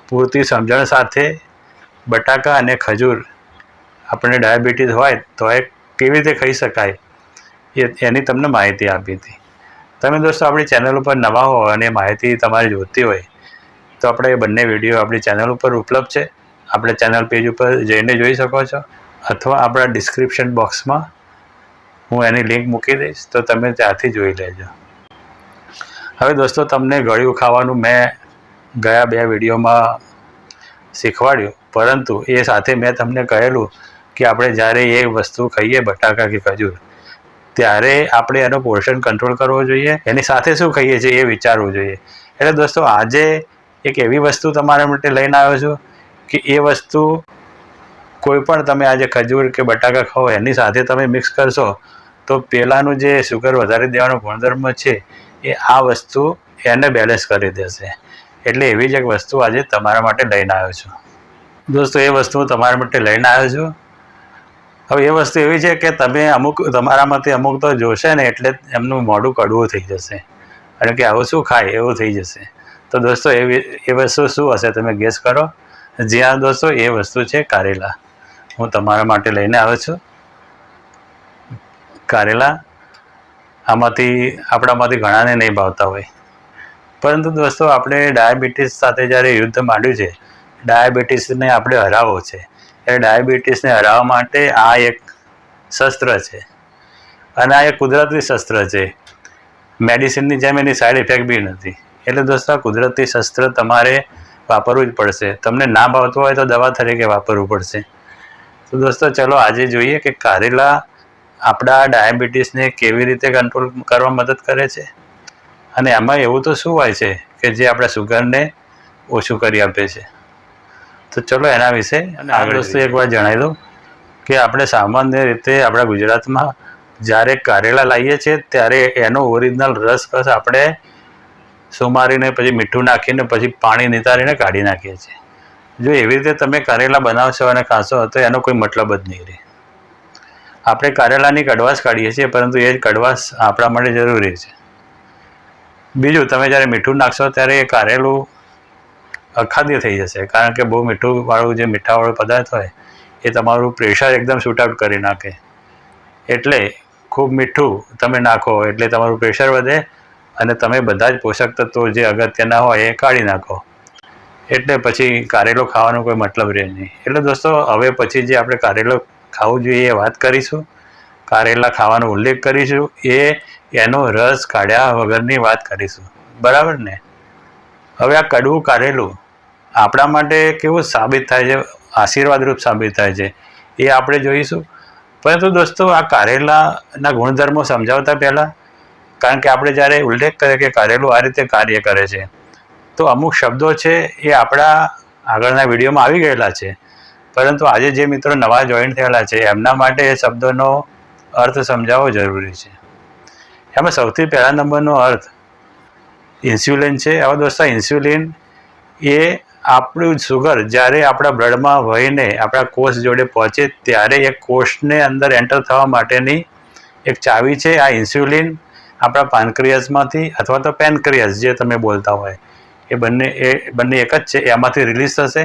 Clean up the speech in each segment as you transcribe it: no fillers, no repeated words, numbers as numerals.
પૂરતી સમજણ સાથે બટાકા અને ખજૂર આપણને ડાયાબિટીસ હોય તો એ કેવી રીતે ખાઈ શકાય એની તમને માહિતી આપી હતી. તમે દોસ્તો આપણી ચેનલ ઉપર નવા હો અને માહિતી તમારી જોઈતી હોય તો આપણે એ બંને વિડીયો આપણી ચેનલ ઉપર ઉપલબ્ધ છે. આપણે ચેનલ પેજ ઉપર જઈને જોઈ શકો છો, અથવા આપણા ડિસ્ક્રિપ્શન બોક્સમાં હું એની લિંક મૂકી દઈશ તો તમે ત્યાંથી જોઈ લેજો. હવે દોસ્તો તમને ગળ્યું ખાવાનું મેં ગયા 2 વિડીયોમાં શીખવાડ્યું, પરંતુ એ સાથે મેં તમને કહેલું કે આપણે જ્યારે એ વસ્તુ ખાઈએ બટાકા કે ખજૂર ત્યારે આપણે એનો પોર્શન કંટ્રોલ કરવો જોઈએ, એની સાથે શું ખાઈએ છીએ એ વિચારવું જોઈએ. એટલે દોસ્તો આજે એક એવી વસ્તુ તમારા માટે લઈને આવ્યો છું કે એ વસ્તુ કોઈ પણ તમે આજે ખજૂર કે બટાકા ખાઓ એની સાથે તમે મિક્સ કરશો તો પહેલાંનું જે શુગર વધારી દેવાનો ગુણધર્મ છે એ આ વસ્તુ એને બેલેન્સ કરી દેશે. એટલે એવી જ એક વસ્તુ આજે તમારા માટે લઈને આવ્યો છું. દોસ્તો એ વસ્તુ તમારા માટે લઈને આવ્યો છું. હવે એ વસ્તુ એવી છે કે તમે તમારામાંથી અમુક તો જોશે ને એટલે એમનું મોઢું કડવું થઈ જશે અને કે આવું શું ખાય એવું થઈ જશે. તો દોસ્તો એ વસ્તુ શું હશે તમે ગેસ કરો. જ્યાં દોસ્તો એ વસ્તુ છે કારેલા. હું તમારા માટે લઈને આવ્યો છું કારેલા. આપણામાંથી ઘણાને નહીં ભાવતા હોય, પરંતુ દોસ્તો આપણે ડાયાબિટીસ સાથે જ્યારે યુદ્ધ માંડ્યું છે, ડાયાબિટીસને આપણે હરાવવો છે, એ ડાયાબિટીસને હરાવવા માટે આ એક શસ્ત્ર છે અને આ એક કુદરતી શસ્ત્ર છે. મેડિસિનની જેમ એની સાઈડ ઇફેક્ટ બી નથી. એટલે દોસ્તો આ કુદરતી શસ્ત્ર તમારે વાપરવું જ પડશે. તમને ના ભાવતું હોય તો દવા તરીકે વાપરવું પડશે. તો દોસ્તો ચલો આજે જોઈએ કે કારેલા આપણા ડાયાબિટીસને કેવી રીતે કંટ્રોલ કરવા મદદ કરે છે અને એમાં એવું તો શું હોય છે કે જે આપણા શુગરને ઓછું કરી આપે છે. તો ચલો એના વિશે આગળ દોસ્તો એકવાર જણાવી દઉં કે આપણે સામાન્ય રીતે આપણા ગુજરાતમાં જ્યારે કારેલા લાવીએ છીએ ત્યારે એનો ઓરિજિનલ રસ આપણે સુમારીને પછી મીઠું નાખીને પછી પાણી નિતારીને કાઢી નાખીએ છીએ. જો એવી રીતે તમે કારેલા બનાવશો અને ખાશો તો એનો કોઈ મતલબ જ નહીં રહે. આપણે કારેલાની કડવાશ કાઢીએ છીએ, પરંતુ એ જ કડવાશ આપણા માટે જરૂરી છે. બીજું, તમે જ્યારે મીઠું નાખશો ત્યારે એ કારેલું અખાદ્ય થઈ જશે, કારણ કે બહુ મીઠુંવાળું જે મીઠાવાળો પદાર્થ હોય એ તમારું પ્રેશર એકદમ શૂટ આઉટ કરી નાખે. એટલે ખૂબ મીઠું તમે નાખો એટલે તમારું પ્રેશર વધે અને તમે બધા જ પોષક તત્વો જે અગત્યના હોય એ કાઢી નાખો. એટલે પછી કારેલો ખાવાનો કોઈ મતલબ રહે નહીં. એટલે દોસ્તો હવે પછી જે આપણે કારેલો ખાવું જોઈએ એ વાત કરીશું, કારેલા ખાવાનો ઉલ્લેખ કરીશું, એનો રસ કાઢ્યા વગરની વાત કરીશું. બરાબર ને? હવે આ કડવું કારેલું આપણા માટે કેવું સાબિત થાય છે, આશીર્વાદરૂપ સાબિત થાય છે એ આપણે જોઈશું. પરંતુ દોસ્તો આ કારેલાના ગુણધર્મો સમજાવતા પહેલાં, કારણ કે આપણે જ્યારે ઉલ્લેખ કરીએ કે કારેલું આ રીતે કાર્ય કરે છે તો અમુક શબ્દો છે એ આપણા આગળના વિડીયોમાં આવી ગયેલા છે, પરંતુ આજે જે મિત્રો નવા જોઈન થયેલા છે એમના માટે એ શબ્દોનો અર્થ સમજાવવો જરૂરી છે. એમાં સૌથી પહેલા નંબરનો અર્થ ઇન્સ્યુલિન છે. હવે દોસ્તો ઇન્સ્યુલિન એ આપણું શુગર જ્યારે આપણા બ્લડમાં વહીને આપણા કોષ જોડે પહોંચે ત્યારે એ કોષને અંદર એન્ટર થવા માટેની એક ચાવી છે. આ ઇન્સ્યુલિન આપણા પાનક્રિયાસમાંથી અથવા તો પેનક્રિયાસ જે તમે બોલતા હોય એ બંને એક જ છે, એમાંથી રિલીઝ થશે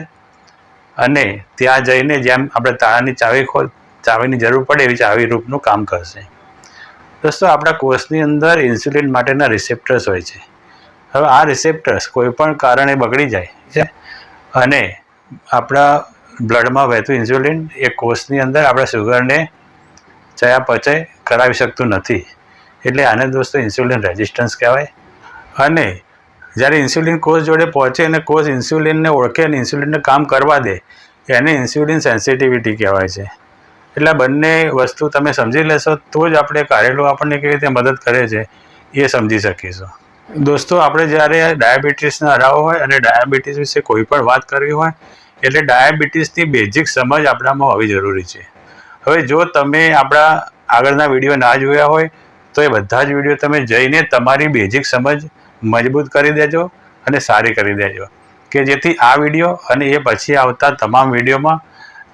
અને ત્યાં જઈને જેમ આપણે તાળાની ચાવીની જરૂર પડે એવી ચાવી રૂપનું કામ કરશે. દોસ્તો આપણા કોષની અંદર ઇન્સ્યુલિન માટેના રિસેપ્ટર્સ હોય છે. હવે આ રિસેપ્ટર્સ કોઈ પણ કારણે બગડી જાય છે અને આપણા બ્લડમાં વહેતું ઇન્સ્યુલિન એ કોષની અંદર આપણા શુગરને ચયાપચય કરાવી શકતું નથી. એટલે આને દોસ્તો ઇન્સ્યુલિન રેઝિસ્ટન્સ કહેવાય. અને જ્યારે ઇન્સ્યુલિન કોષ જોડે પહોંચે અને કોષ ઇન્સ્યુલિનને ઓળખે અને ઇન્સ્યુલિનને કામ કરવા દે એને ઇન્સ્યુલિન સેન્સિટિવિટી કહેવાય છે. એટલે બંને વસ્તુ તમે સમજી લેશો તો જ આપણે કારેલું આપણને કેવી રીતે મદદ કરે છે એ સમજી શકીશું. દોસ્તો આપણે જ્યારે ડાયાબિટીસને હરાવવો હોય અને ડાયાબિટીસ વિશે કોઈ પણ વાત કરવી હોય એટલે ડાયાબિટીસની બેઝિક સમજ આપણામાં હોવી જરૂરી છે. હવે જો તમે આપણા આગળના વિડીયો ના જોયા હોય તો એ બધા જ વિડીયો તમે જઈને તમારી બેઝિક સમજ મજબૂત કરી દેજો અને સારી કરી દેજો, કે જેથી આ વિડીયો અને એ પછી આવતા તમામ વિડીયોમાં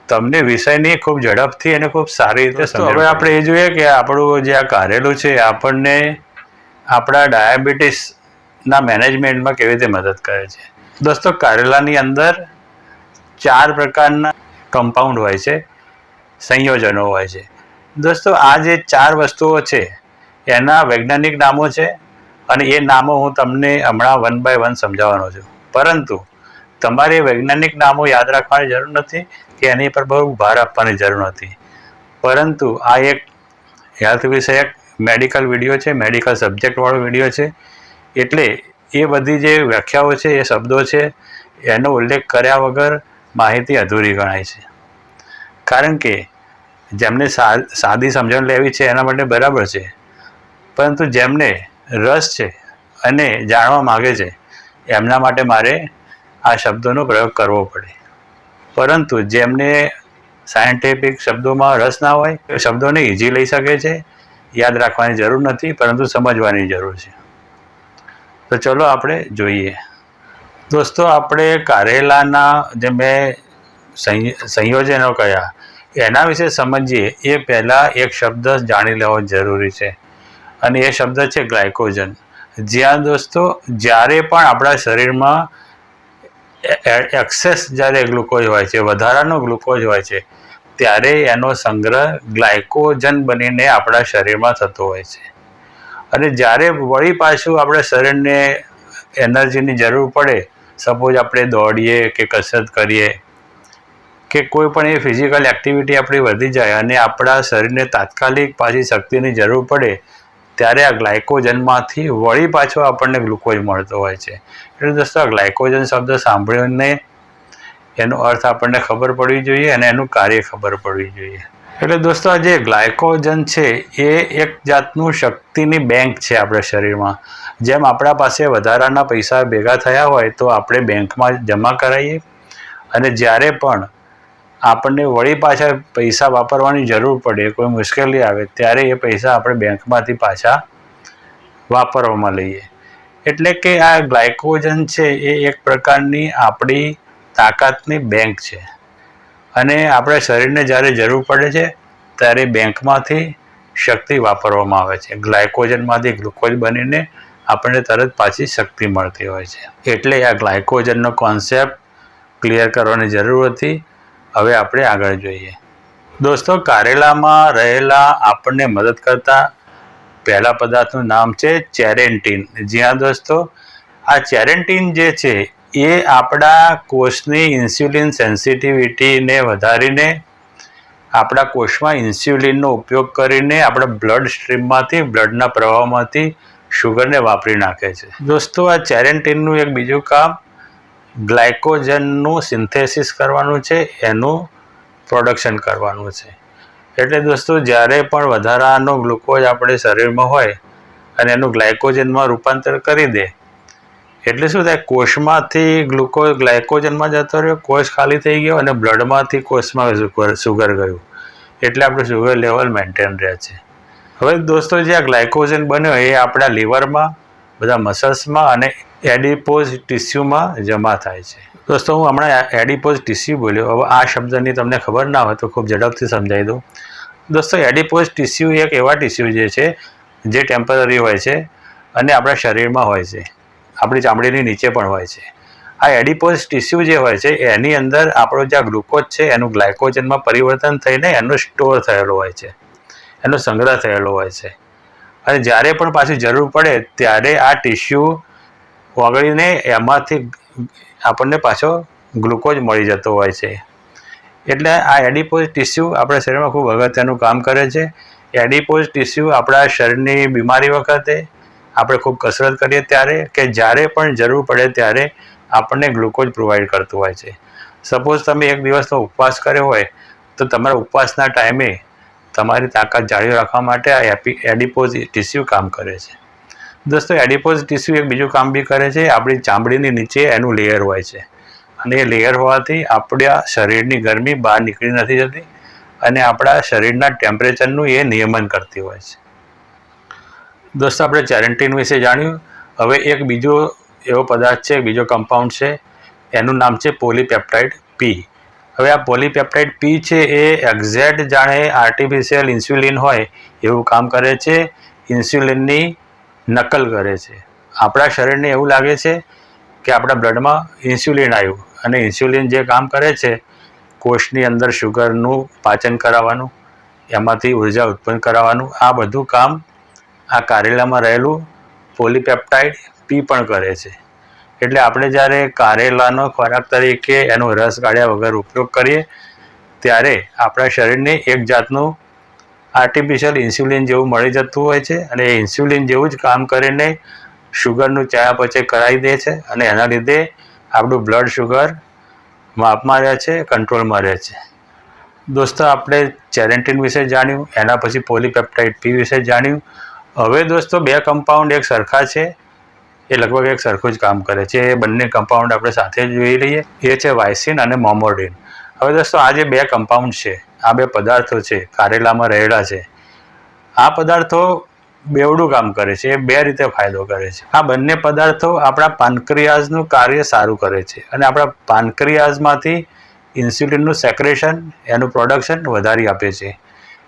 તમને વિષયની ખૂબ ઝડપથી અને ખૂબ સારી રીતે સમજ. હવે આપણે એ જોઈએ કે આપણું જે આ કારેલું છે આપણને આપણા ડાયાબિટીસના મેનેજમેન્ટમાં કેવી રીતે મદદ કરે છે. દોસ્તો કારેલાની અંદર 4 પ્રકારના કમ્પાઉન્ડ હોય છે, સંયોજનો હોય છે. દોસ્તો આ જે 4 વસ્તુઓ છે એના વૈજ્ઞાનિક નામો છે અને એ નામો હું તમને હમણાં 1 by 1 સમજાવવાનો છું. પરંતુ તમારે વૈજ્ઞાનિક નામો યાદ રાખવાની જરૂર નથી કે એની પર બહુ ભાર આપવાની જરૂર નથી. પરંતુ આ એક હેલ્થ વિષયક મેડિકલ વિડીયો છે, મેડિકલ સબ્જેક્ટવાળો વિડીયો છે. એટલે એ બધી જે વ્યાખ્યાઓ છે, એ શબ્દો છે, એનો ઉલ્લેખ કર્યા વગર માહિતી અધૂરી ગણાય છે. કારણ કે જેમને સાદી સમજણ લેવી છે એના માટે બરાબર છે, પરંતુ જેમને રસ છે અને જાણવા માગે છે એમના માટે મારે આ શબ્દોનો પ્રયોગ કરવો પડે. પરંતુ જેમને સાયન્ટિફિક શબ્દોમાં રસ ના હોય એ શબ્દોને ઇઝી લઈ શકે છે, યાદ રાખવાની જરૂર નથી, પરંતુ સમજવાની જરૂર છે. તો ચલો આપણે જોઈએ. દોસ્તો આપણે કારેલાના જે મેં સંયોજનો કયા એના વિશે સમજીએ એ પહેલાં એક શબ્દ જાણી લેવો જરૂરી છે અને એ શબ્દ છે ગ્લાયકોજન. જ્યાં દોસ્તો જ્યારે પણ આપણા શરીરમાં એક્સેસ જ્યારે ગ્લુકોઝ હોય છે, વધારાનો ગ્લુકોઝ હોય છે, ત્યારે એનો સંગ્રહ ગ્લાયકોજન બનીને આપણા શરીરમાં થતો હોય છે. અને જ્યારે વળી પાછું આપણા શરીરને એનર્જીની જરૂર પડે, સપોઝ આપણે દોડીએ કે કસરત કરીએ કે કોઈ પણ એ ફિઝિકલ એક્ટિવિટી આપણી વધી જાય અને આપણા શરીરને તાત્કાલિક પાછી શક્તિની જરૂર પડે, ત્યારે આ ગ્લાયકોજનમાંથી વળી પાછો આપણને ગ્લુકોઝ મળતો હોય છે. એટલે દોસ્તો આ ગ્લાયકોજન શબ્દ સાંભળીને એનો અર્થ આપણને ખબર પડવી જોઈએ અને એનું કાર્ય ખબર પડવી જોઈએ. એટલે દોસ્તો આ જે ગ્લાયકોજન છે એ એક જાતનું શક્તિની બેંક છે આપણા શરીરમાં. જેમ આપણા પાસે વધારાના પૈસા ભેગા થયા હોય તો આપણે બેંકમાં જમા કરાવીએ અને જ્યારે પણ આપણને વળી પાછા પૈસા વાપરવાની જરૂર પડે, કોઈ મુશ્કેલી આવે, ત્યારે એ પૈસા આપણે બેંકમાંથી પાછા વાપરવામાં લઈએ. એટલે કે આ ગ્લાયકોજન છે એ એક પ્રકારની આપણી તાકાતની બેંક છે અને આપણા શરીરને જ્યારે જરૂર પડે છે ત્યારે બેંકમાંથી શક્તિ વાપરવામાં આવે છે. ગ્લાયકોજનમાંથી ગ્લુકોઝ બનીને આપણને તરત પાછી શક્તિ મળતી હોય છે. એટલે આ ગ્લાયકોજનનો કોન્સેપ્ટ ક્લિયર કરવાની જરૂર હતી. હવે આપણે આગળ જોઈએ. દોસ્તો કારેલામાં રહેલા આપણને મદદ કરતા પહેલા પદાર્થનું નામ છે ચેરેન્ટીન. જ્યાં દોસ્તો આ ચેરેન્ટીન જે છે એ આપણા કોષની ઇન્સ્યુલિન સેન્સિટિવિટીને વધારીને આપણા કોષમાં ઇન્સ્યુલિનનો ઉપયોગ કરીને આપણા બ્લડ સ્ટ્રીમમાંથી, બ્લડના પ્રવાહમાંથી શુગરને વાપરી નાખે છે. દોસ્તો આ ચેરેન્ટીનનું એક બીજું કામ ગ્લાયકોજનનું સિન્થેસિસ કરવાનું છે, એનું પ્રોડક્શન કરવાનું છે. એટલે દોસ્તો જ્યારે પણ વધારાનો ગ્લુકોઝ આપણે શરીરમાં હોય અને એનું ગ્લાયકોજનમાં રૂપાંતર કરી દે, એટલે શું થાય, કોષમાંથી ગ્લુકોઝ ગ્લાયકોજનમાં જતો રહ્યો, કોષ ખાલી થઈ ગયો અને બ્લડમાંથી કોષમાં સુગર ગયું. એટલે આપણું સુગર લેવલ મેન્ટેન રહે છે. હવે દોસ્તો જે આ ગ્લાયકોજન બન્યો એ આપણા લીવરમાં, બધા મસલ્સમાં અને એડિપોઝ ટિશ્યુમાં જમા થાય છે. દોસ્તો હું હમણાં એડિપોઝ ટિશ્યુ બોલ્યો, હવે આ શબ્દની તમને ખબર ના હોય તો ખૂબ ઝડપથી સમજાવી દઉં. દોસ્તો એડિપોઝ ટિશ્યુ એક એવા ટિશ્યુ જે છે જે ટેમ્પરરી હોય છે અને આપણા શરીરમાં હોય છે, આપણી ચામડીની નીચે પણ હોય છે. આ એડિપોઝ ટિશ્યુ જે હોય છે એની અંદર આપણો જે ગ્લુકોઝ છે એનું ગ્લાયકોજનમાં પરિવર્તન થઈને એનો સ્ટોર થયેલો હોય છે, એનો સંગ્રહ થયેલો હોય છે. અને જ્યારે પણ પાછી જરૂર પડે ત્યારે આ ટિશ્યુ ઓગળીને એમાંથી આપણને પાછો ગ્લુકોઝ મળી જતો હોય છે. એટલે આ એડિપોઝ ટિશ્યુ આપણા શરીરમાં ખૂબ અગત્યનું કામ કરે છે. એડિપોઝ ટિશ્યુ આપણા શરીરની બીમારી વખતે, આપણે ખૂબ કસરત કરીએ ત્યારે કે જ્યારે પણ જરૂર પડે ત્યારે આપણને ગ્લુકોઝ પ્રોવાઈડ કરતું હોય છે. સપોઝ તમે એક દિવસનો ઉપવાસ કર્યો હોય તો તમારા ઉપવાસના ટાઈમે તમારી તાકાત જાળવી રાખવા માટે આ એડિપોઝ ટિશ્યુ કામ કરે છે. દોસ્તો એડિપોઝ ટિશ્યુ એક બીજું કામ બી કરે છે, આપણી ચામડીની નીચે એનું લેયર હોય છે અને એ લેયર હોવાથી આપણા શરીરની ગરમી બહાર નીકળી નથી જતી અને આપણા શરીરના ટેમ્પરેચરનું એ નિયમન કરતી હોય છે. દોસ્તો આપણે ચેરેન્ટીન વિશે જાણ્યું. હવે એક બીજો એવો પદાર્થ છે, બીજો કમ્પાઉન્ડ છે, એનું નામ છે પોલીપેપ્ટાઇડ પી. હવે આ પોલીપેપ્ટાઇડ પી છે એ એક્ઝેક્ટ જાણે આર્ટિફિશિયલ ઇન્સ્યુલિન હોય એવું કામ કરે છે, ઇન્સ્યુલિનની નકલ કરે છે. આપણા શરીરને એવું લાગે છે કે આપણા બ્લડમાં ઇન્સ્યુલિન આવ્યું અને ઇન્સ્યુલિન જે કામ કરે છે કોષની અંદર શુગરનું પાચન કરાવવાનું, એમાંથી ઉર્જા ઉત્પન્ન કરાવવાનું, આ બધું કામ આ કારેલામાં રહેલું પોલીપેપ્ટાઇડ પી પણ કરે છે. એટલે આપણે જ્યારે કારેલાનો ખોરાક તરીકે એનો રસ કાઢ્યા વગર ઉપયોગ કરીએ ત્યારે આપણા શરીરને એક જાતનું આર્ટિફિશિયલ ઇન્સ્યુલિન જેવું મળી જતું હોય છે અને એ ઇન્સ્યુલિન જેવું જ કામ કરીને શુગરનું ચયાપચય કરાવી દે છે અને એના લીધે આપણું બ્લડ શુગર માપમાં રહે છે, કંટ્રોલમાં રહે છે. દોસ્તો, આપણે ચેરેન્ટિન વિશે જાણ્યું, એના પછી પોલીપેપ્ટાઇડ પી વિશે જાણ્યું. હવે દોસ્તો, બે કમ્પાઉન્ડ એક સરખા છે, એ લગભગ એક સરખું જ કામ કરે છે. એ બંને કમ્પાઉન્ડ આપણે સાથે જોઈ લઈએ. એ છે વાયસિન અને મોમોડિન. હવે દોસ્તો, આ જે બે કમ્પાઉન્ડ છે, આ બે પદાર્થો છે, કારેલામાં રહેલા છે, આ પદાર્થો બેવડું કામ કરે છે. એ બે રીતે ફાયદો કરે છે. આ બંને પદાર્થો આપણા પાનક્રિયાઝનું કાર્ય સારું કરે છે અને આપણા પાનક્રિયાઝમાંથી ઇન્સ્યુલિનનું સેક્રેશન, એનું પ્રોડક્શન વધારી આપે છે.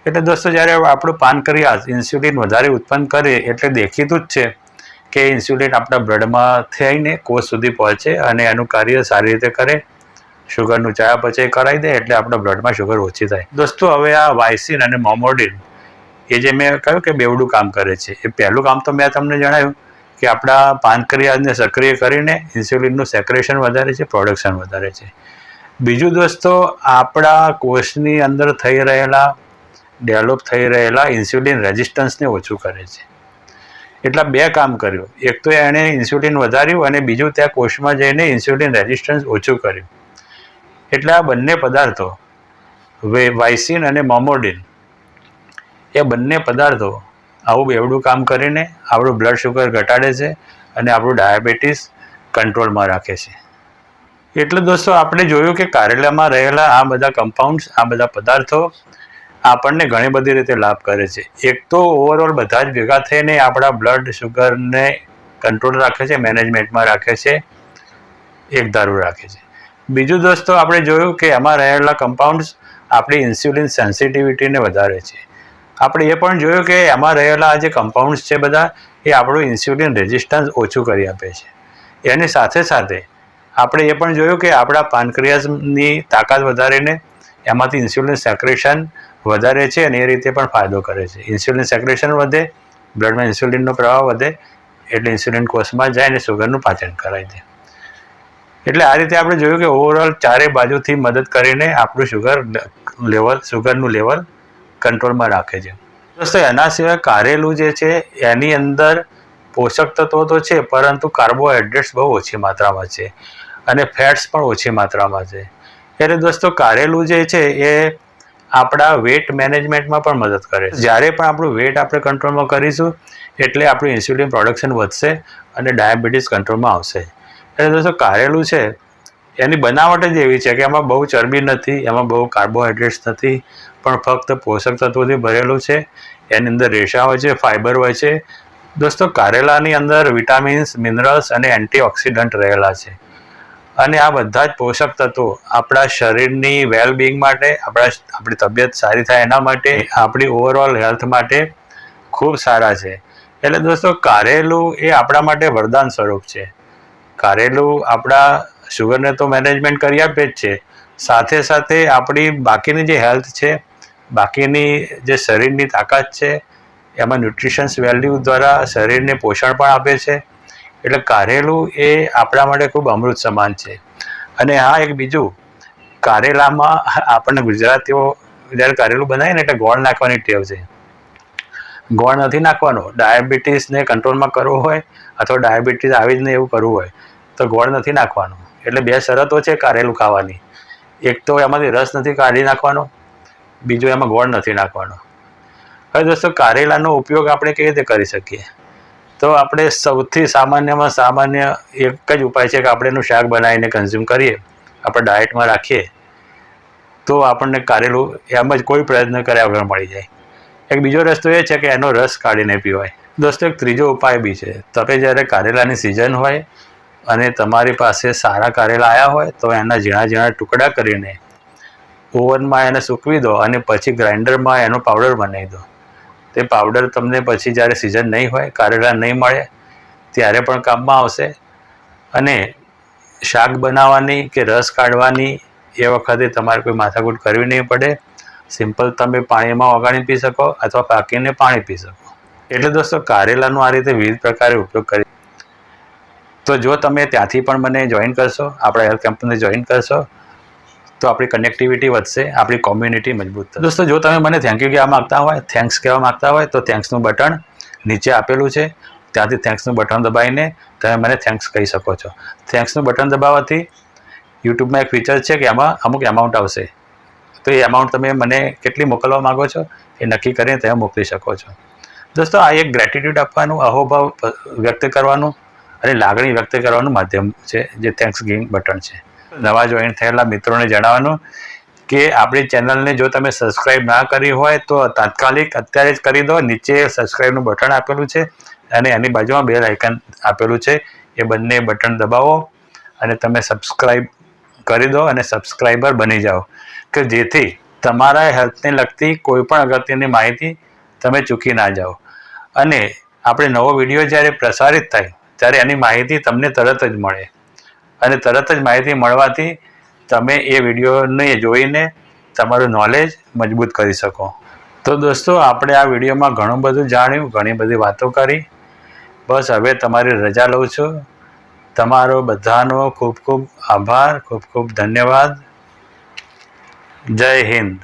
એટલે દોસ્તો, જ્યારે આપણું પાનક્રિયાઝ ઇન્સ્યુલિન વધારે ઉત્પન્ન કરે એટલે દેખીતું જ છે કે ઇન્સ્યુલિન આપણા બ્લડમાં થઈને કોષ સુધી પહોંચે અને એનું કાર્ય સારી રીતે કરે, શુગરનું ચયાપચય કરાવી દે એટલે આપણા બ્લડમાં શુગર ઓછી થાય. દોસ્તો, હવે આ વાયસિન અને મોમોડિન એ જે મેં કહ્યું કે બેવડું કામ કરે છે, એ પહેલું કામ તો મેં તમને જણાવ્યું કે આપણા પાનક્રિયાઝને સક્રિય કરીને ઇન્સ્યુલિનનું સેક્રેશન વધારે છે, પ્રોડક્શન વધારે છે. બીજું દોસ્તો, આપણા કોષની અંદર થઈ રહેલા ડેવલપ થઈ રહેલા ઇન્સ્યુલિન રેઝિસ્ટન્સને ઓછું કરે છે. એટલા બે કામ કર્યું. એક તો એણે ઇન્સ્યુલિન વધાર્યું અને બીજું ત્યાં કોષમાં જઈને ઇન્સ્યુલિન રેઝિસ્ટન્સ ઓછું કર્યું. એટલે આ બંને પદાર્થો વાયસિન અને મોમોડિન, એ બંને પદાર્થો આવું બેવડું કામ કરીને આપણું બ્લડ શુગર ઘટાડે છે અને આપણું ડાયાબિટીસ કંટ્રોલમાં રાખે છે. એટલે દોસ્તો, આપણે જોયું કે કારેલામાં રહેલા આ બધા કમ્પાઉન્ડ્સ, આ બધા પદાર્થો આપણને ઘણી બધી રીતે લાભ કરે છે. એક તો ઓવરઓલ બધા જ ભેગા થઈને આપણા બ્લડ શુગરને કંટ્રોલ રાખે છે, મેનેજમેન્ટમાં રાખે છે, એક ધારું રાખે છે. બીજું દોસ્તો, આપણે જોયું કે એમાં રહેલા કમ્પાઉન્ડ્સ આપણી ઇન્સ્યુલિન સેન્સિટિવિટીને વધારે છે. આપણે એ પણ જોયું કે એમાં રહેલા જે કમ્પાઉન્ડ્સ છે બધા, એ આપણું ઇન્સ્યુલિન રેઝિસ્ટન્સ ઓછું કરી આપે છે. એની સાથે સાથે આપણે એ પણ જોયું કે આપણા પાનક્રિયાઝની તાકાત વધારીને એમાંથી ઇન્સ્યુલિન સેક્રેશન વધારે છે અને એ રીતે પણ ફાયદો કરે છે. ઇન્સ્યુલિન સેક્રેશન વધે, બ્લડમાં ઇન્સ્યુલિનનો પ્રવાહ વધે એટલે ઇન્સ્યુલિન કોષમાં જાય અને શુગરનું પાચન કરાવી દે. એટલે આ રીતે આપણે જોયું કે ઓવરઓલ ચારે બાજુથી મદદ કરીને આપણું શુગરનું લેવલ કંટ્રોલમાં રાખે છે. દોસ્તો, એના સિવાય કારેલું જે છે એની અંદર પોષક તત્વો તો છે, પરંતુ કાર્બોહાઈડ્રેટ્સ બહુ ઓછી માત્રામાં છે અને ફેટ્સ પણ ઓછી માત્રામાં છે. એટલે દોસ્તો, કારેલું જે છે એ આપણા વેટ મેનેજમેન્ટમાં પણ મદદ કરે છે. જ્યારે પણ આપણું વેટ આપણે કંટ્રોલમાં કરીશું એટલે આપણું ઇન્સ્યુલિન પ્રોડક્શન વધશે અને ડાયાબિટીસ કંટ્રોલમાં આવશે. એટલે દોસ્તો, કારેલું છે એની બનાવટ જ એવી છે કે એમાં બહુ ચરબી નથી, એમાં બહુ કાર્બોહાઈડ્રેટ્સ નથી, પણ ફક્ત પોષક તત્વોથી ભરેલું છે. એની અંદર રેશા હોય છે, ફાઇબર હોય છે. દોસ્તો, કારેલાની અંદર વિટામિન્સ, મિનરલ્સ અને એન્ટીઓક્સિડન્ટ રહેલા છે અને આ બધા જ પોષક તત્વો આપણા શરીરની વેલબિંગ માટે, આપણી તબિયત સારી થાય એના માટે, આપણી ઓવરઓલ હેલ્થ માટે ખૂબ સારા છે. એટલે દોસ્તો, કારેલું એ આપણા માટે વરદાન સ્વરૂપ છે. કારેલું આપણા શુગરને તો મેનેજમેન્ટ કરી આપે જ છે, સાથે સાથે આપણી બાકીની જે હેલ્થ છે, બાકીની જે શરીરની તાકાત છે, એમાં ન્યુટ્રિશન્સ વેલ્યુ દ્વારા શરીરને પોષણ પણ આપે છે. એટલે કારેલું એ આપણા માટે ખૂબ અમૃત સમાન છે. અને હા, એક બીજું, કારેલામાં આપણને ગુજરાતીઓ જ્યારે કારેલું બનાવીએ ને એટલે ગોળ નાખવાની ટેવ છે. ગોળ નથી નાખવાનો. ડાયાબિટીસને કંટ્રોલમાં કરવું હોય અથવા ડાયાબિટીસ આવી જ નહીં એવું કરવું હોય તો ગોળ નથી નાખવાનો. એટલે બે શરતો છે કારેલું ખાવાની. એક તો એમાંથી રસ નથી કાઢી નાખવાનો, બીજું એમાં ગોળ નથી નાખવાનો. હવે દોસ્તો, કારેલાનો ઉપયોગ આપણે કેવી રીતે કરી શકીએ? તો આપણે સૌથી સામાન્યમાં સામાન્ય એક જ ઉપાય છે કે આપણે એનું શાક બનાવીને કન્ઝ્યુમ કરીએ, આપણે ડાયટમાં રાખીએ તો આપણને કારેલું એમ જ કોઈ પ્રયત્ન કર્યા વગર મળી જાય. એક બીજો રસ્તો એ છે કે એનો રસ કાઢીને પીવાય. દોસ્તો, એક ત્રીજો ઉપાય બી છે. તમે જ્યારે કારેલાની સિઝન હોય અને તમારી પાસે સારા કારેલા આવ્યા હોય તો એના ઝીણા ઝીણા ટુકડા કરીને ઓવનમાં એને સૂકવી દો અને પછી ગ્રાઇન્ડરમાં એનો પાવડર બનાવી દો. તે પાવડર તમને પછી જ્યારે સિઝન નહીં હોય, કારેલા નહીં મળે ત્યારે પણ કામમાં આવશે અને શાક બનાવવાની કે રસ કાઢવાની એ વખતે તમારે કોઈ માથાકૂટ કરવી નહીં પડે. સિમ્પલ તમે પાણીમાં ઓગાળીને પી શકો અથવા પાકીને પાણી પી શકો. એટલે દોસ્તો કારેલાનો આ રીતે વિવિધ પ્રકારે ઉપયોગ કરી. તો જો તમે ત્યાંથી પણ મને જોઈન કરશો, આપણા હેલ્થ કેમ્પને જોઈન કરશો, તો આપણી કનેક્ટિવિટી વધશે, આપણી કોમ્યુનિટી મજબૂત થશે. દોસ્તો જો તમે મને થેન્ક યુ કહેવા માગતા હોય, થેન્ક્સ કહેવા માગતા હોય, તો થેન્ક્સનું બટન નીચે આપેલું છે, ત્યાંથી થેન્ક્સનું બટન દબાવીને તમે મને થેન્ક્સ કહી શકો છો. થેન્ક્સનું બટન દબાવવાથી યુટ્યુબમાં એક ફીચર છે કે એમાં અમુક એમાઉન્ટ આવશે, તો એ એમાઉન્ટ તમે મને કેટલી મોકલવા માગો છો એ નક્કી કરીને તમે મોકલી શકો છો. દોસ્તો આ એક ગ્રેટિટ્યૂડ આપવાનું, અહોભાવ વ્યક્ત કરવાનું અને લાગણી વ્યક્ત કરવાનું માધ્યમ છે જે થેન્ક્સ ગિવિંગ બટન છે. નવા જોઈન થયેલા મિત્રોને જણાવવાનું કે આપણી ચેનલને જો તમે સબસ્ક્રાઈબ ના કરી હોય તો તાત્કાલિક અત્યારે જ કરી દો. નીચે સબસ્ક્રાઈબનું બટન આપેલું છે અને એની બાજુમાં બેલ આઇકન આપેલું છે, એ બંને બટન દબાવો અને તમે સબસ્ક્રાઈબ કરી દો અને સબસ્ક્રાઈબર બની જાઓ કે જેથી તમારા હેલ્થને લગતી કોઈ પણ અગત્યની માહિતી તમે ચૂકી ના જાઓ. અને આપણે નવો વિડીયો જ્યારે પ્રસારિત થાય ત્યારે એની માહિતી તમને તરત જ મળે અને તરત જ માહિતી મળવાથી તમે એ વિડીયોને જોઈને તમારું નોલેજ મજબૂત કરી શકો. તો દોસ્તો આપણે આ વિડીયોમાં ઘણું બધું જાણ્યું, ઘણી બધી વાતો કરી. બસ હવે તમારી રજા લઉં છું. તમારો બધાનો ખૂબ ખૂબ આભાર, ખૂબ ખૂબ ધન્યવાદ. જય હિન્દ.